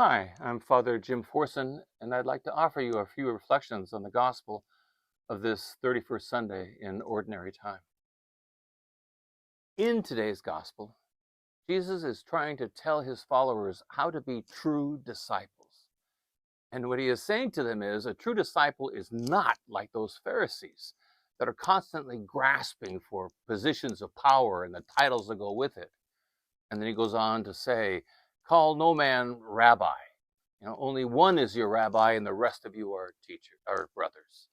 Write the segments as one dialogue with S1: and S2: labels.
S1: Hi, I'm Father Jim Forson, and I'd like to offer you a few reflections on the gospel of this 31st Sunday in Ordinary Time. In today's gospel, Jesus is trying to tell his followers how to be true disciples. And what he is saying to them is a true disciple is not like those Pharisees that are constantly grasping for positions of power and the titles that go with it. And then he goes on to say, call no man rabbi. Only one is your rabbi, and the rest of you are teachers or brothers.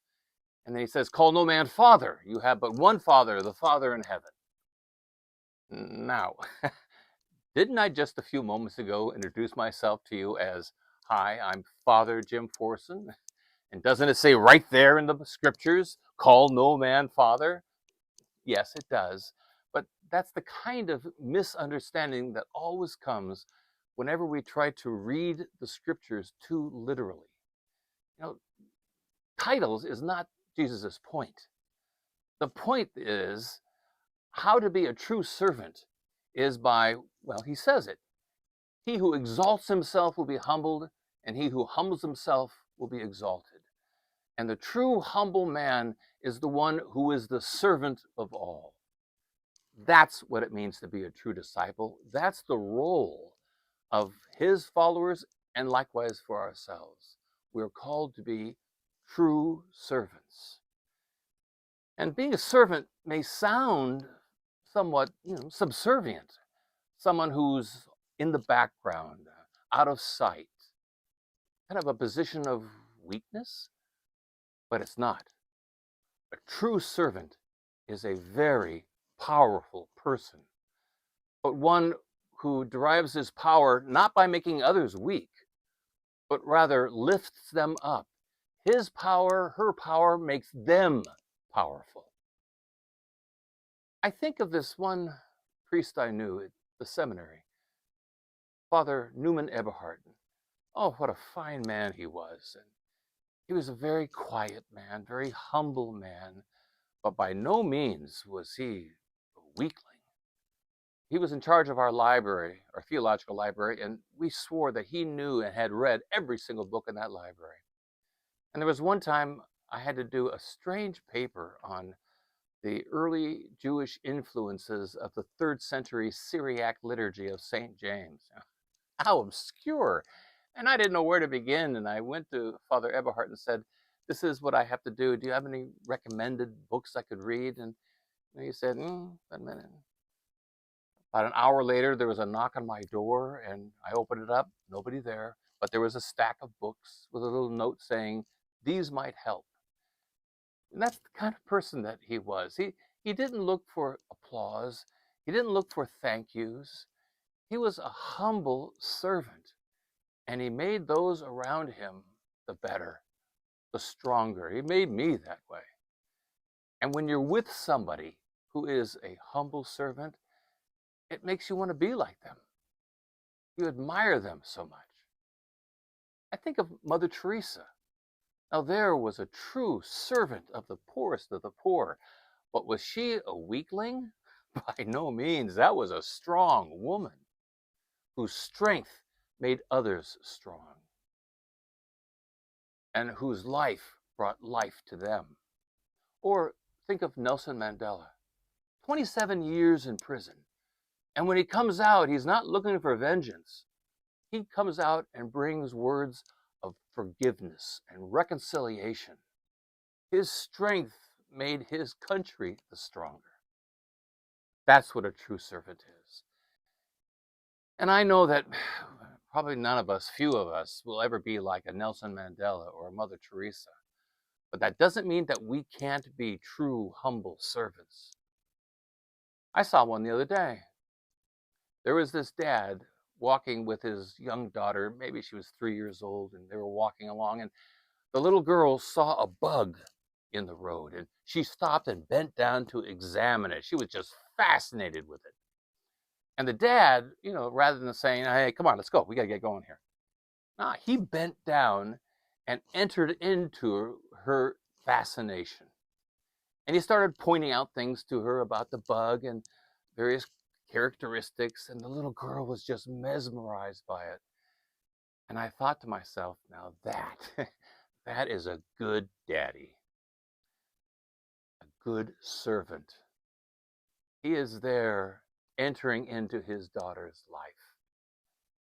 S1: And then he says, call no man father. You have but one Father, the Father in heaven. Now, didn't I just a few moments ago introduce myself to you as, hi, I'm Father Jim Forson? And doesn't it say right there in the scriptures, call no man father? Yes, it does. But that's the kind of misunderstanding that always comes whenever we try to read the scriptures too literally. You know, titles is not Jesus's point. The point is how to be a true servant is by, well, he says it. He who exalts himself will be humbled, and he who humbles himself will be exalted. And the true humble man is the one who is the servant of all. That's what it means to be a true disciple. That's the role of his followers and likewise for ourselves. We're called to be true servants. And being a servant may sound somewhat, subservient. Someone who's in the background, out of sight, kind of a position of weakness, but it's not. A true servant is a very powerful person, but one who derives his power not by making others weak, but rather lifts them up. His power, her power makes them powerful. I think of this one priest I knew at the seminary, Father Newman Eberhard. Oh, what a fine man he was. And he was a very quiet man, very humble man, but by no means was he a weakling. He was in charge of our library, our theological library, and we swore that he knew and had read every single book in that library. And there was one time I had to do a strange paper on the early Jewish influences of the 3rd century Syriac liturgy of St. James. How obscure! And I didn't know where to begin. And I went to Father Eberhard and said, this is what I have to do. Do you have any recommended books I could read? And he said, a minute. About an hour later, there was a knock on my door, and I opened it up. Nobody there, but there was a stack of books with a little note saying, these might help. And that's the kind of person that he was. He didn't look for applause. He didn't look for thank yous. He was a humble servant, and he made those around him the better, the stronger. He made me that way. And when you're with somebody who is a humble servant, it makes you want to be like them. You admire them so much. I think of Mother Teresa. Now, there was a true servant of the poorest of the poor, but was she a weakling? By no means. That was a strong woman whose strength made others strong and whose life brought life to them. Or think of Nelson Mandela, 27 years in prison. And when he comes out, he's not looking for vengeance. He comes out and brings words of forgiveness and reconciliation. His strength made his country the stronger. That's what a true servant is. And I know that probably none of us, few of us, will ever be like a Nelson Mandela or a Mother Teresa. But that doesn't mean that we can't be true, humble servants. I saw one the other day. There was this dad walking with his young daughter. Maybe she was 3 years old, and they were walking along, and the little girl saw a bug in the road, and she stopped and bent down to examine it. She was just fascinated with it. And the dad, rather than saying, hey, come on, let's go, we got to get going here. He bent down and entered into her fascination. And he started pointing out things to her about the bug and various characteristics, and the little girl was just mesmerized by it. And I thought to myself, now that is a good daddy, a good servant. He is there entering into his daughter's life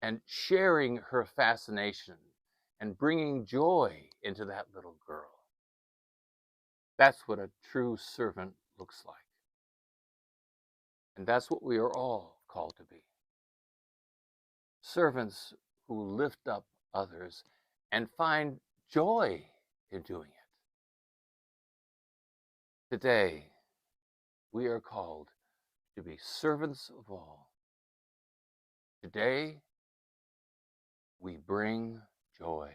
S1: and sharing her fascination and bringing joy into that little girl. That's what a true servant looks like. And that's what we are all called to be. Servants who lift up others and find joy in doing it. Today, we are called to be servants of all. Today, we bring joy.